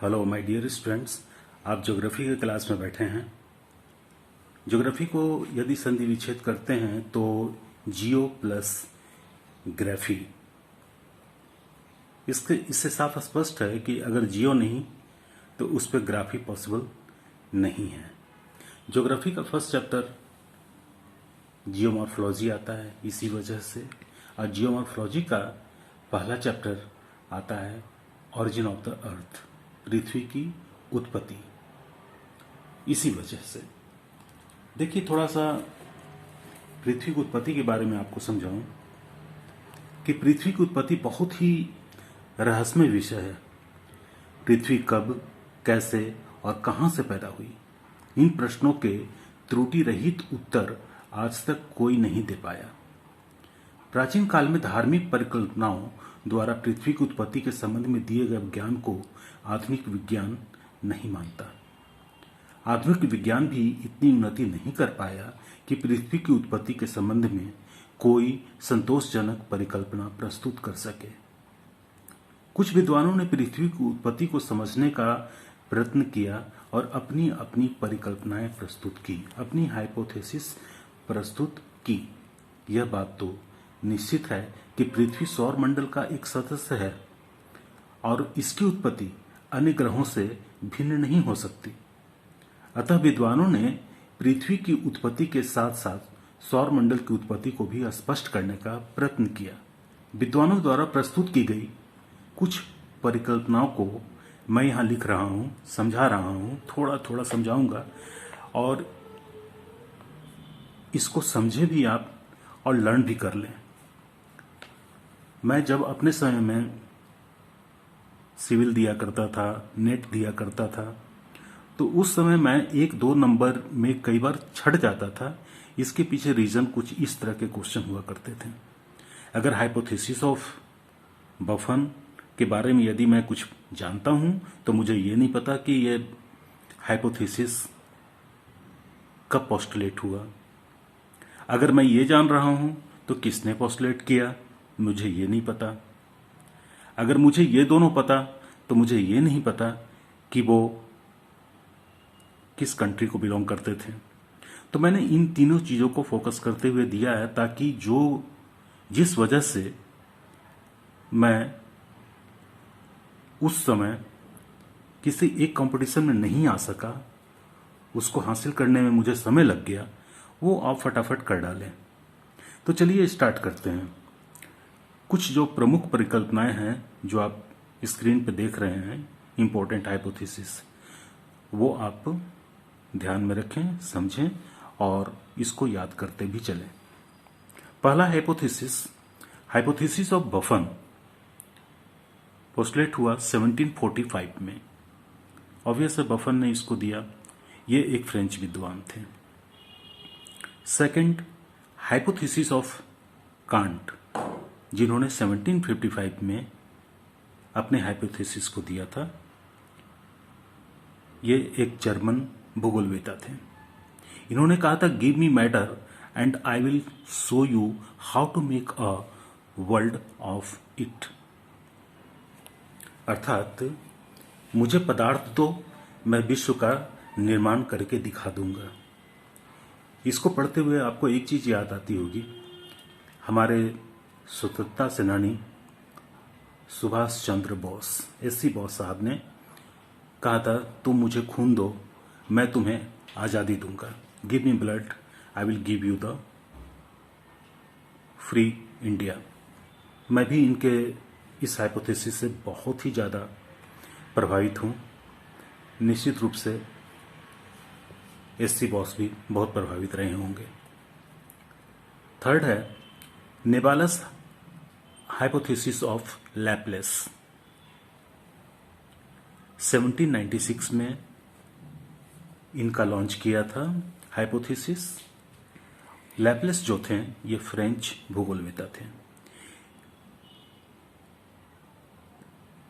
Hello my dear students, आप geography के class में बैठे हैं। ज्योग्राफी को यदि संधि विच्छेद करते हैं तो जियो प्लस ग्राफी, इससे साफ स्पष्ट है कि अगर जियो नहीं तो उस पर ग्राफी पॉसिबल नहीं है। ज्योग्राफी का फर्स्ट चैप्टर जियोमॉर्फोलॉजी आता है इसी वजह से, और जियोमॉर्फोलॉजी का पहला चैप्टर आता है ऑरिजिन ऑफ द अर्थ, पृथ्वी की उत्पत्ति। इसी वजह से देखिए, थोड़ा सा पृथ्वी की उत्पत्ति के बारे में आपको समझाऊं कि पृथ्वी की उत्पत्ति बहुत ही रहस्यमय विषय है। पृथ्वी कब, कैसे और कहां से पैदा हुई, इन प्रश्नों के त्रुटि रहित उत्तर आज तक कोई नहीं दे पाया। प्राचीन काल में धार्मिक परिकल्पनाओं द्वारा पृथ्वी की उत्पत्ति के संबंध में दिए गए ज्ञान को आधुनिक विज्ञान नहीं मानता। आधुनिक विज्ञान भी इतनी उन्नति नहीं कर पाया कि पृथ्वी की उत्पत्ति के संबंध में कोई संतोषजनक परिकल्पना प्रस्तुत कर सके। कुछ विद्वानों ने पृथ्वी की उत्पत्ति को समझने का प्रयत्न किया और अपनी अपनी परिकल्पनाएं प्रस्तुत की, अपनी हाइपोथेसिस प्रस्तुत की। यह बात तो निश्चित है कि पृथ्वी सौर मंडल का एक सदस्य है और इसकी उत्पत्ति अन्य ग्रहों से भिन्न नहीं हो सकती। अतः विद्वानों ने पृथ्वी की उत्पत्ति के साथ साथ सौर मंडल की उत्पत्ति को भी स्पष्ट करने का प्रयत्न किया। विद्वानों द्वारा प्रस्तुत की गई कुछ परिकल्पनाओं को मैं यहाँ लिख रहा हूँ, समझा रहा हूँ, थोड़ा थोड़ा समझाऊंगा और इसको समझे भी आप और लर्न भी कर लें। मैं जब अपने समय में सिविल दिया करता था, नेट दिया करता था, तो उस समय मैं 1-2 नंबर में कई बार छट जाता था। इसके पीछे रीजन कुछ इस तरह के क्वेश्चन हुआ करते थे। अगर हाइपोथेसिस ऑफ बफन के बारे में यदि मैं कुछ जानता हूं तो मुझे ये नहीं पता कि ये हाइपोथेसिस कब पोस्टुलेट हुआ। अगर मैं ये जान रहा हूं तो किसने पोस्टुलेट किया, मुझे ये नहीं पता। अगर मुझे ये दोनों पता तो मुझे ये नहीं पता कि वो किस कंट्री को बिलोंग करते थे। तो मैंने इन तीनों चीज़ों को फोकस करते हुए दिया है ताकि जिस वजह से मैं उस समय किसी एक कंपटीशन में नहीं आ सका, उसको हासिल करने में मुझे समय लग गया, वो आप फटाफट कर डालें। तो चलिए स्टार्ट करते हैं। कुछ जो प्रमुख परिकल्पनाएं हैं जो आप स्क्रीन पर देख रहे हैं, इंपॉर्टेंट हाइपोथेसिस, वो आप ध्यान में रखें, समझें और इसको याद करते भी चलें। पहला हाइपोथेसिस ऑफ बफन पोस्टुलेट हुआ 1745 में। ऑब्वियस है, बफन ने इसको दिया। ये एक फ्रेंच विद्वान थे। सेकंड, हाइपोथेसिस ऑफ कांट, जिन्होंने 1755 में अपने हाइपोथेसिस को दिया था। ये एक जर्मन भूगोलवेता थे। इन्होंने कहा था, give me matter and I will show you how to make a world of it. अर्थात मुझे पदार्थ दो, मैं विश्व का निर्माण करके दिखा दूंगा। इसको पढ़ते हुए आपको एक चीज याद आती होगी, हमारे स्वतंत्रता सेनानी सुभाष चंद्र बोस, एससी बोस साहब ने कहा था, तुम मुझे खून दो, मैं तुम्हें आज़ादी दूंगा। Give me blood, I will give you the free India. मैं भी इनके इस हाइपोथेसिस से बहुत ही ज़्यादा प्रभावित हूँ। निश्चित रूप से एससी बॉस भी बहुत प्रभावित रहे होंगे। थर्ड है नेबालस हाइपोथेसिस ऑफ लैपलेस। 1796 में इनका लॉन्च किया था हाइपोथेसिस। लैपलेस जो थे ये फ्रेंच भूगोलवेता थे।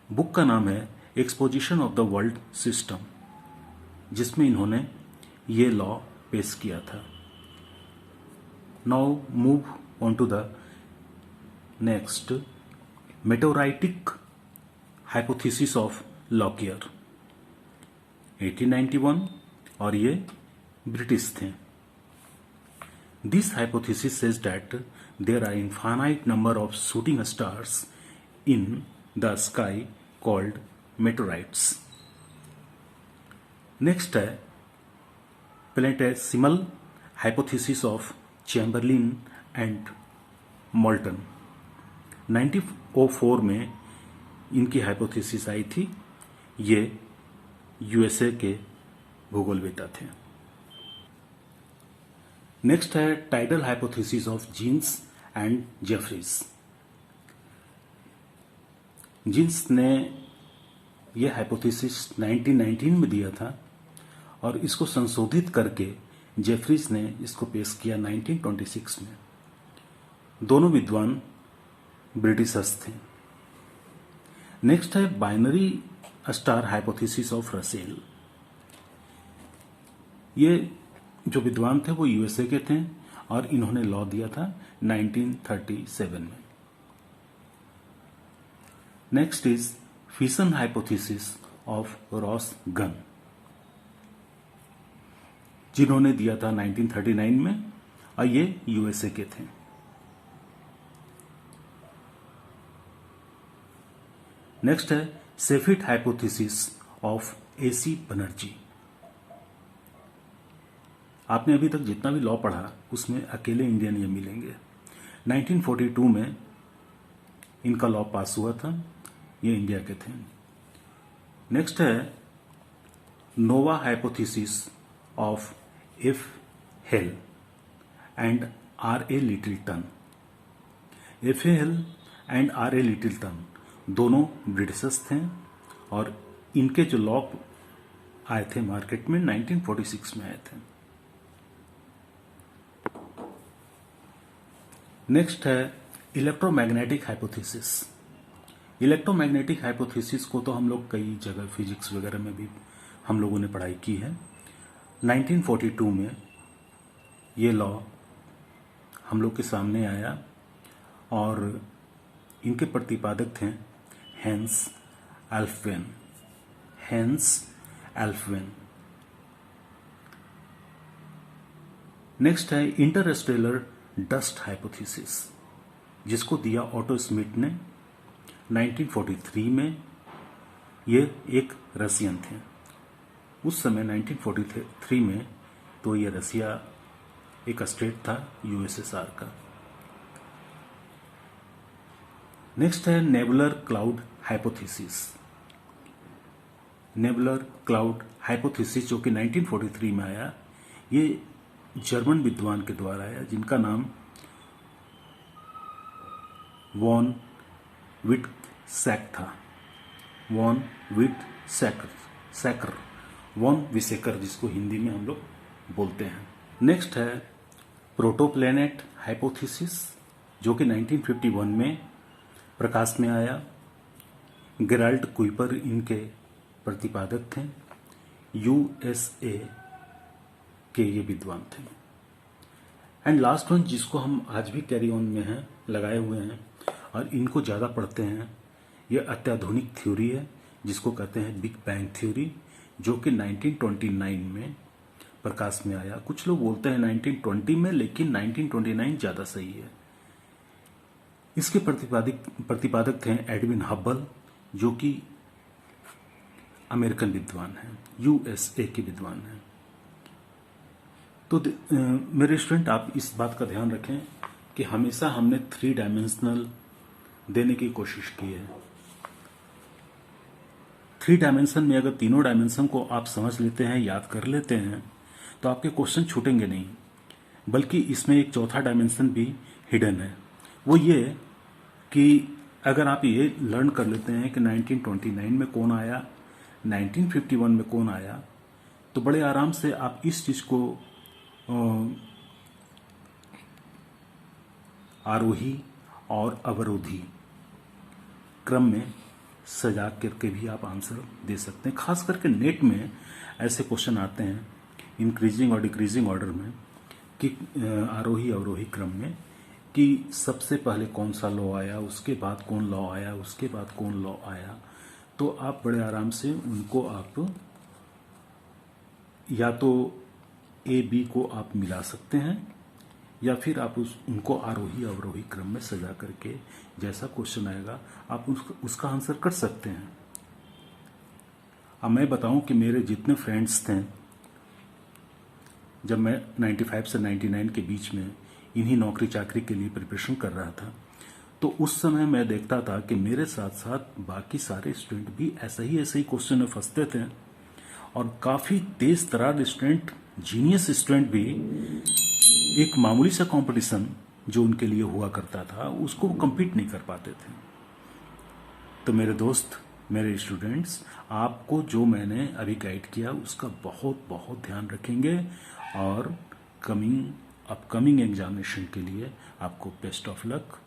बुक का नाम है exposition of the world system, जिसमें इन्होंने ये लॉ पेश किया था। Now move on to the next, meteoritic hypothesis of Lockyer. 1891 और ये ब्रिटिश थे। This hypothesis says that there are infinite number of shooting stars in the sky called meteorites. Next है planetesimal hypothesis of Chamberlin and Moulton. 1904 में इनकी hypothesis आई थी। ये USA के भूगोलवेत्ता थे। नेक्स्ट है tidal hypothesis of Jeans and Jeffreys. Jeans ने यह हाइपोथेसिस 1919 में दिया था और इसको संशोधित करके जेफरीज ने इसको पेश किया 1926 में। दोनों विद्वान ब्रिटिशर्स थे। नेक्स्ट है binary star hypothesis of Russell. ये जो विद्वान थे वो यूएसए के थे और इन्होंने लॉ दिया था 1937 में। Next is fission hypothesis of Ross gun, जिन्होंने दिया था 1939 में और ये यूएसए के थे। नेक्स्ट है सेफिट हाइपोथेसिस ऑफ एसी बनर्जी। आपने अभी तक जितना भी लॉ पढ़ा उसमें अकेले इंडियन ये मिलेंगे। 1942 में इनका लॉ पास हुआ था, ये इंडिया के थे। नेक्स्ट है nova hypothesis of F Hale and R A Lyttleton. F Hale and R A Lyttleton दोनों ब्रिटिशर्स थे और इनके जो लॉ आए थे मार्केट में 1946 में आए थे। नेक्स्ट है इलेक्ट्रोमैग्नेटिक हाइपोथेसिस। इलेक्ट्रोमैग्नेटिक हाइपोथेसिस को तो हम लोग कई जगह फिजिक्स वगैरह में भी हम लोगों ने पढ़ाई की है। 1942 में ये लॉ हम लोग के सामने आया और इनके प्रतिपादक थे हेंस एल्फ्वेन। नेक्स्ट है इंटरस्टेलर डस्ट हाइपोथेसिस, जिसको दिया ऑटो स्मिथ ने 1943 में। ये एक रसियन थे उस समय 1943 में, तो ये रसिया एक स्टेट था यूएसएसआर का। नेक्स्ट है nebular cloud hypothesis. Nebular cloud hypothesis जो कि 1943 में आया, ये जर्मन विद्वान के द्वारा आया जिनका नाम वॉन विटसैक था। वॉन विसेकर, जिसको हिंदी में हम लोग बोलते हैं। नेक्स्ट है प्रोटोप्लैनेट हाइपोथेसिस, जो कि 1951 में प्रकाश में आया। गेराल्ड कुइपर इनके प्रतिपादक थे। यूएसए के ये विद्वान थे। एंड लास्ट वन, जिसको हम आज भी कैरी ऑन में हैं, लगाए हुए हैं और इनको ज़्यादा पढ़ते हैं, ये अत्याधुनिक थ्योरी है जिसको कहते हैं बिग बैंग थ्योरी, जो कि 1929 में प्रकाश में आया। कुछ लोग बोलते हैं 1920 में, लेकिन 1929 ज़्यादा सही है। इसके प्रतिपादक थे एडविन हब्बल, जो कि अमेरिकन विद्वान हैं, यूएसए के विद्वान हैं। तो मेरे स्टूडेंट, आप इस बात का ध्यान रखें कि हमेशा हमने 3 डायमेंशनल देने की कोशिश की है। 3 डायमेंशन में अगर तीनों डायमेंशन को आप समझ लेते हैं, याद कर लेते हैं, तो आपके क्वेश्चन छूटेंगे नहीं। बल्कि इसमें एक चौथा डायमेंशन भी हिडन है। वो ये कि अगर आप ये लर्न कर लेते हैं कि 1929 में कौन आया, 1951 में कौन आया, तो बड़े आराम से आप इस चीज़ को आरोही और अवरोधी क्रम में सजा करके भी आप आंसर दे सकते हैं। खास करके नेट में ऐसे क्वेश्चन आते हैं इंक्रीजिंग और डिक्रीजिंग ऑर्डर में, कि आरोही अवरोही क्रम में, कि सबसे पहले कौन सा लॉ आया, उसके बाद कौन लॉ आया, उसके बाद कौन लॉ आया। तो आप बड़े आराम से उनको आप या तो ए बी को आप मिला सकते हैं या फिर आप उनको आरोही अवरोही क्रम में सजा करके जैसा क्वेश्चन आएगा आप उसका आंसर कर सकते हैं। अब मैं बताऊं कि मेरे जितने फ्रेंड्स थे, जब मैं 95 से 99 के बीच में इन्हीं नौकरी चाकरी के लिए प्रिपरेशन कर रहा था, तो उस समय मैं देखता था कि मेरे साथ साथ बाकी सारे स्टूडेंट भी ऐसे ही क्वेश्चन में फंसते थे और काफ़ी तेज तरार स्टूडेंट, जीनियस स्टूडेंट भी एक मामूली सा कंपटीशन जो उनके लिए हुआ करता था उसको compete नहीं कर पाते थे। तो मेरे दोस्त, मेरे स्टूडेंट्स, आपको जो मैंने अभी गाइड किया उसका बहुत बहुत ध्यान रखेंगे और अपकमिंग एग्जामिनेशन के लिए आपको बेस्ट ऑफ लक।